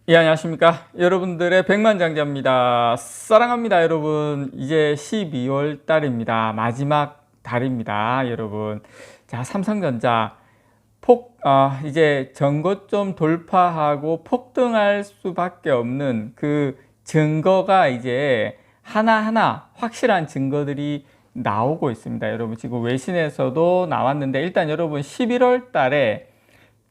예, 안녕하십니까. 여러분들의 백만장자입니다. 사랑합니다, 여러분. 이제 12월 달입니다. 마지막 달입니다, 여러분. 자, 삼성전자 이제 전고점 돌파하고 폭등할 수밖에 없는 그 증거가 이제 하나하나 확실한 증거들이 나오고 있습니다. 여러분, 지금 외신에서도 나왔는데, 일단 여러분 11월 달에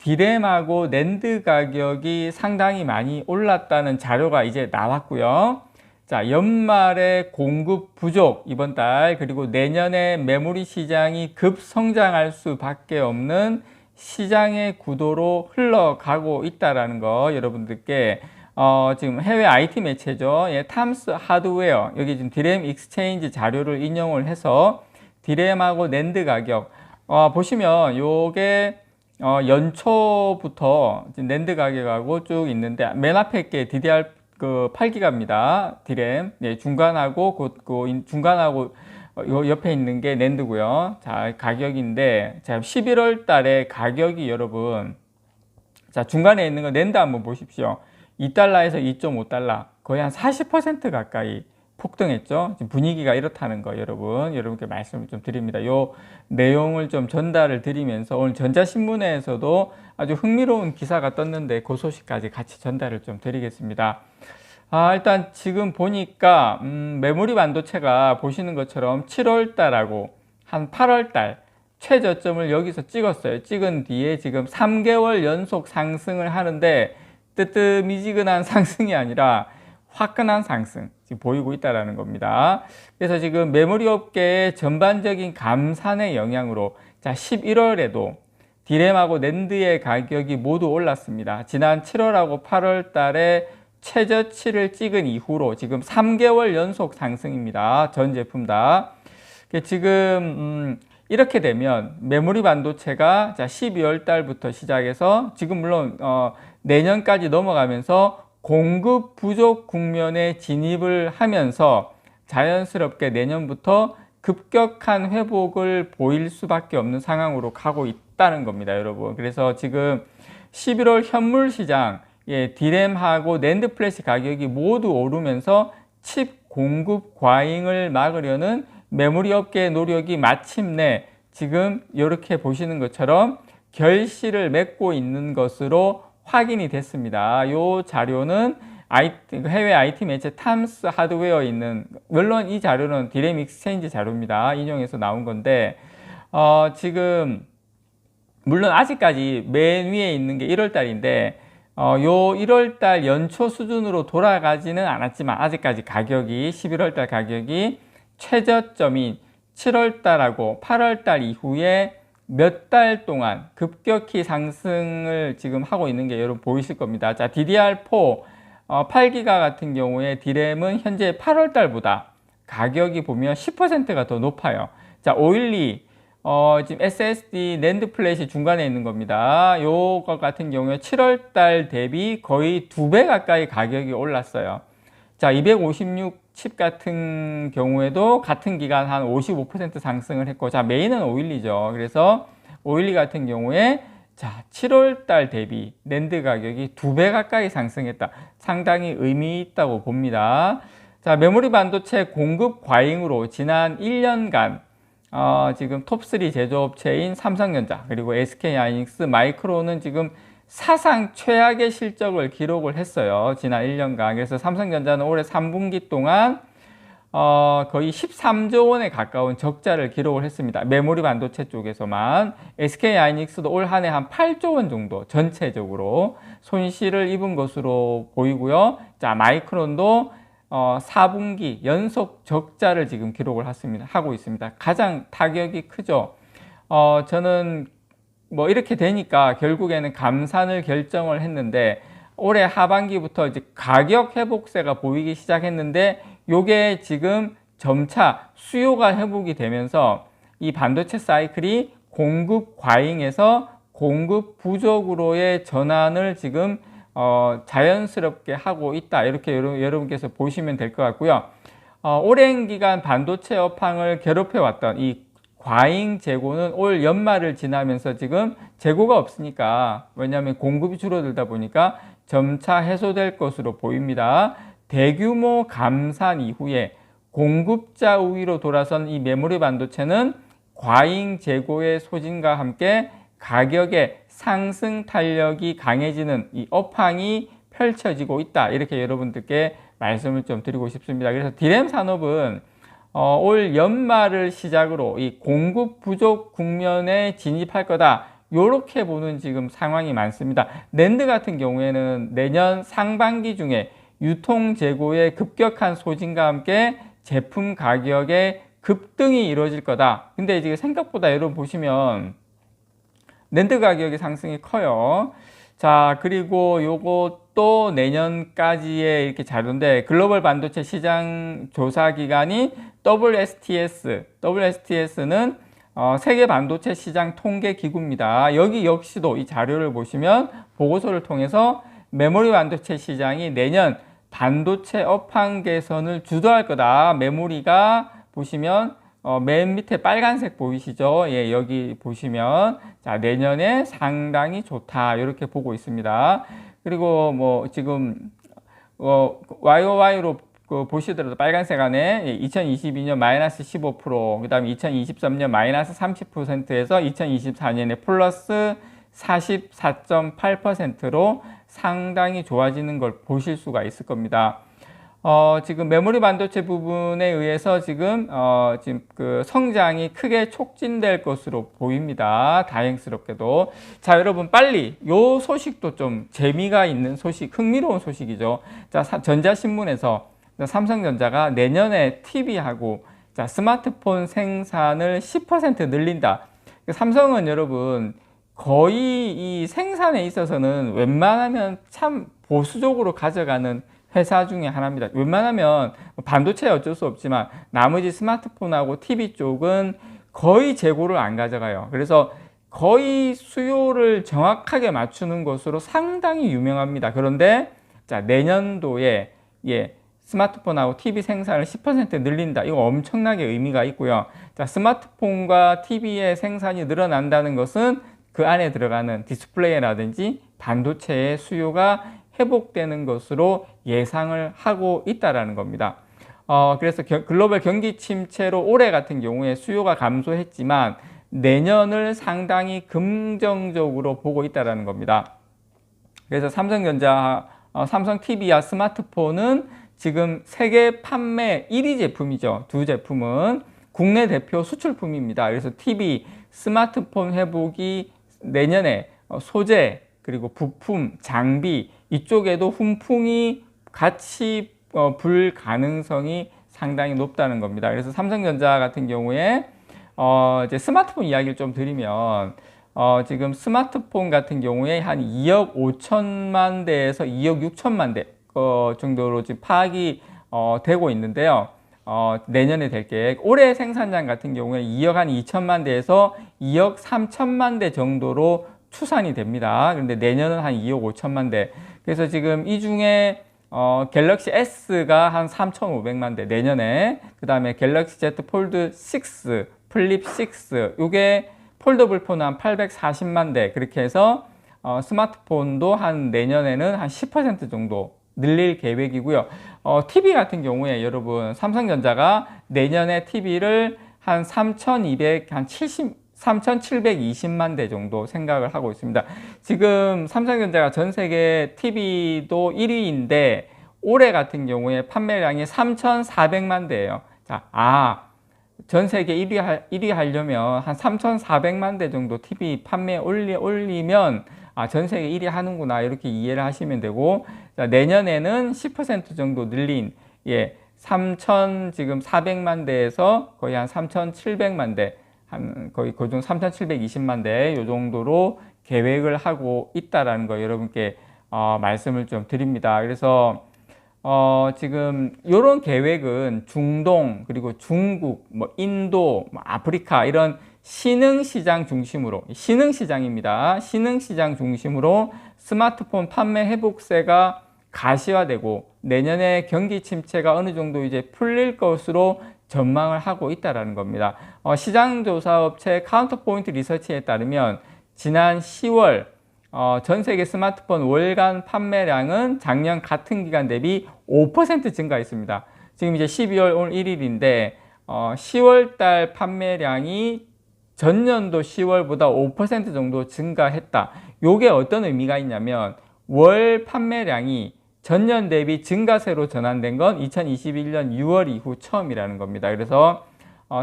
디램하고 낸드 가격이 상당히 많이 올랐다는 자료가 이제 나왔고요. 자, 연말에 공급 부족 이번 달, 그리고 내년에 메모리 시장이 급성장할 수밖에 없는 시장의 구도로 흘러가고 있다라는 거 여러분들께 지금 해외 IT 매체죠. 예, 탐스 하드웨어, 여기 지금 디램 익스체인지 자료를 인용을 해서 디램하고 낸드 가격 보시면 요게 연초부터 낸드 가격하고 쭉 있는데, 맨 앞에 게 DDR 그 8기가입니다. 디램. 네, 중간하고 중간하고 요 옆에 있는 게 낸드고요. 자, 가격인데, 자, 11월 달에 가격이 여러분, 자, 중간에 있는 거 낸드 한번 보십시오. 2달러에서 2.5달러, 거의 한 40% 가까이 폭등했죠. 지금 분위기가 이렇다는 거 여러분께 말씀을 좀 드립니다. 요 내용을 좀 전달을 드리면서 오늘 전자신문에서도 아주 흥미로운 기사가 떴는데 그 소식까지 같이 전달을 좀 드리겠습니다. 일단 지금 보니까 메모리 반도체가 보시는 것처럼 7월 달하고 한 8월 달 최저점을 여기서 찍었어요. 찍은 뒤에 지금 3개월 연속 상승을 하는데, 뜨뜻미지근한 상승이 아니라 화끈한 상승 지금 보이고 있다는 겁니다. 그래서 지금 메모리 업계의 전반적인 감산의 영향으로, 자, 11월에도 디램하고 낸드의 가격이 모두 올랐습니다. 지난 7월하고 8월 달에 최저치를 찍은 이후로 지금 3개월 연속 상승입니다. 전 제품 다. 지금 이렇게 되면 메모리 반도체가, 자, 12월 달부터 시작해서 지금 물론 내년까지 넘어가면서 공급 부족 국면에 진입을 하면서 자연스럽게 내년부터 급격한 회복을 보일 수밖에 없는 상황으로 가고 있다는 겁니다, 여러분. 그래서 지금 11월 현물 시장, 예, 디램하고 낸드 플래시 가격이 모두 오르면서 칩 공급 과잉을 막으려는 메모리 업계의 노력이 마침내 지금 이렇게 보시는 것처럼 결실을 맺고 있는 것으로 확인이 됐습니다. 이 자료는 해외 IT 매체 탐스 하드웨어에 있는, 물론 이 자료는 디램 익스체인지 자료입니다. 인용해서 나온 건데, 지금 물론 아직까지 맨 위에 있는 게 1월 달인데, 요 1월 달 연초 수준으로 돌아가지는 않았지만 아직까지 가격이 11월 달 가격이 최저점인 7월 달하고 8월 달 이후에 몇 달 동안 급격히 상승을 지금 하고 있는 게 여러분 보이실 겁니다. 자, DDR4 8기가 같은 경우에 디램은 현재 8월 달보다 가격이 보면 10%가 더 높아요. 자, 512 지금 SSD 낸드 플랫이 중간에 있는 겁니다. 요거 같은 경우에 7월 달 대비 거의 2배 가까이 가격이 올랐어요. 자, 256 칩 같은 경우에도 같은 기간 한 55% 상승을 했고, 자, 메인은 512죠. 그래서 512 같은 경우에, 자, 7월 달 대비 낸드 가격이 2배 가까이 상승했다. 상당히 의미 있다고 봅니다. 자, 메모리 반도체 공급 과잉으로 지난 1년간 지금 톱3 제조업체인 삼성전자, 그리고 SK하이닉스, 마이크론은 지금 사상 최악의 실적을 기록을 했어요. 지난 1년간. 그래서 삼성전자는 올해 3분기 동안 거의 13조 원에 가까운 적자를 기록을 했습니다. 메모리 반도체 쪽에서만. SK하이닉스도 올 한 해 한 8조 원 정도 전체적으로 손실을 입은 것으로 보이고요. 자, 마이크론도 4분기 연속 적자를 지금 기록을 하고 있습니다. 가장 타격이 크죠. 저는 뭐 이렇게 되니까 결국에는 감산을 결정을 했는데, 올해 하반기부터 이제 가격 회복세가 보이기 시작했는데, 요게 지금 점차 수요가 회복이 되면서 이 반도체 사이클이 공급 과잉에서 공급 부족으로의 전환을 지금 자연스럽게 하고 있다. 이렇게 여러분께서 보시면 될 것 같고요. 오랜 기간 반도체 업황을 괴롭혀왔던 이 과잉 재고는 올 연말을 지나면서 지금 재고가 없으니까, 왜냐하면 공급이 줄어들다 보니까 점차 해소될 것으로 보입니다. 대규모 감산 이후에 공급자 우위로 돌아선 이 메모리 반도체는 과잉 재고의 소진과 함께 가격의 상승 탄력이 강해지는 이 업황이 펼쳐지고 있다. 이렇게 여러분들께 말씀을 좀 드리고 싶습니다. 그래서 D램 산업은 올 연말을 시작으로 이 공급 부족 국면에 진입할 거다. 요렇게 보는 지금 상황이 많습니다. 낸드 같은 경우에는 내년 상반기 중에 유통 재고의 급격한 소진과 함께 제품 가격의 급등이 이루어질 거다. 근데 이제 생각보다 여러분 보시면 낸드 가격의 상승이 커요. 자, 그리고 요것도 내년까지의 이렇게 자료인데 글로벌 반도체 시장 조사 기관이 WSTS는 세계 반도체 시장 통계 기구입니다. 여기 역시도 이 자료를 보시면 보고서를 통해서 메모리 반도체 시장이 내년 반도체 업황 개선을 주도할 거다. 메모리가 보시면 맨 밑에 빨간색 보이시죠? 예, 여기 보시면 자, 내년에 상당히 좋다. 이렇게 보고 있습니다. 그리고 뭐 지금 YOY로 보시더라도 빨간색 안에 2022년 마이너스 15%, 그 다음에 2023년 마이너스 30%에서 2024년에 플러스 44.8%로 상당히 좋아지는 걸 보실 수가 있을 겁니다. 지금 메모리 반도체 부분에 의해서 지금 그 성장이 크게 촉진될 것으로 보입니다. 다행스럽게도. 자, 여러분 빨리 요 소식도 좀 재미가 있는 소식, 흥미로운 소식이죠. 자, 전자신문에서 삼성전자가 내년에 TV하고 자, 스마트폰 생산을 10% 늘린다. 삼성은 여러분 거의 이 생산에 있어서는 웬만하면 참 보수적으로 가져가는 회사 중에 하나입니다. 웬만하면 반도체 어쩔 수 없지만 나머지 스마트폰하고 TV 쪽은 거의 재고를 안 가져가요. 그래서 거의 수요를 정확하게 맞추는 것으로 상당히 유명합니다. 그런데 자, 내년도에 스마트폰하고 TV 생산을 10% 늘린다. 이거 엄청나게 의미가 있고요. 자, 스마트폰과 TV의 생산이 늘어난다는 것은 그 안에 들어가는 디스플레이라든지 반도체의 수요가 회복되는 것으로 예상을 하고 있다는 겁니다. 그래서 글로벌 경기 침체로 올해 같은 경우에 수요가 감소했지만 내년을 상당히 긍정적으로 보고 있다는 겁니다. 그래서 삼성전자, 삼성 TV와 스마트폰은 지금 세계 판매 1위 제품이죠. 두 제품은 국내 대표 수출품입니다. 그래서 TV, 스마트폰 회복이 내년에 소재, 그리고 부품, 장비 이쪽에도 훈풍이 같이 불 가능성이 상당히 높다는 겁니다. 그래서 삼성전자 같은 경우에 이제 스마트폰 이야기를 좀 드리면 지금 스마트폰 같은 경우에 한 2억 5천만 대에서 2억 6천만 대 정도로 지금 파악이 되고 있는데요. 내년에 될 계획. 올해 생산량 같은 경우에 2억 한 2천만 대에서 2억 3천만 대 정도로 추산이 됩니다. 그런데 내년은 한 2억 5천만 대. 그래서 지금 이 중에 갤럭시 S가 한 3,500만 대 내년에, 그 다음에 갤럭시 Z 폴드 6, 플립 6, 요게 폴더블 폰 한 840만 대, 그렇게 해서 스마트폰도 한 내년에는 한 10% 정도 늘릴 계획이고요. TV 같은 경우에 여러분 삼성전자가 내년에 TV를 한 3,720만 대 정도 생각을 하고 있습니다. 지금 삼성전자가 전 세계 TV도 1위인데 올해 같은 경우에 판매량이 3,400만 대예요. 자, 전 세계 1위 하려면 한 3,400만 대 정도 TV 판매 올리면 전 세계 1위 하는구나, 이렇게 이해를 하시면 되고, 자, 내년에는 10% 정도 늘린 3,400만 대에서 거의 한 3,700만 대, 한 거의 그중 3,720만 대 요 정도로 계획을 하고 있다라는 거 여러분께 말씀을 좀 드립니다. 그래서 지금 이런 계획은 중동, 그리고 중국, 인도, 아프리카 이런 신흥시장 중심으로, 신흥시장입니다. 신흥시장 중심으로 스마트폰 판매 회복세가 가시화되고 내년에 경기 침체가 어느 정도 이제 풀릴 것으로 전망을 하고 있다는 겁니다. 시장조사업체 카운터포인트 리서치에 따르면 지난 10월 전 세계 스마트폰 월간 판매량은 작년 같은 기간 대비 5% 증가했습니다. 지금 이제 12월 오늘 1일인데 10월 달 판매량이 전년도 10월보다 5% 정도 증가했다. 요게 어떤 의미가 있냐면 월 판매량이 전년 대비 증가세로 전환된 건 2021년 6월 이후 처음이라는 겁니다. 그래서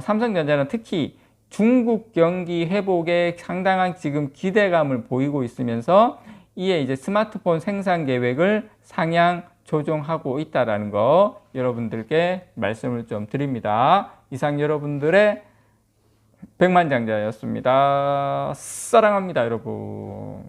삼성전자는 특히 중국 경기 회복에 상당한 지금 기대감을 보이고 있으면서 이에 이제 스마트폰 생산 계획을 상향 조정하고 있다라는 거 여러분들께 말씀을 좀 드립니다. 이상 여러분들의 백만장자였습니다. 사랑합니다, 여러분.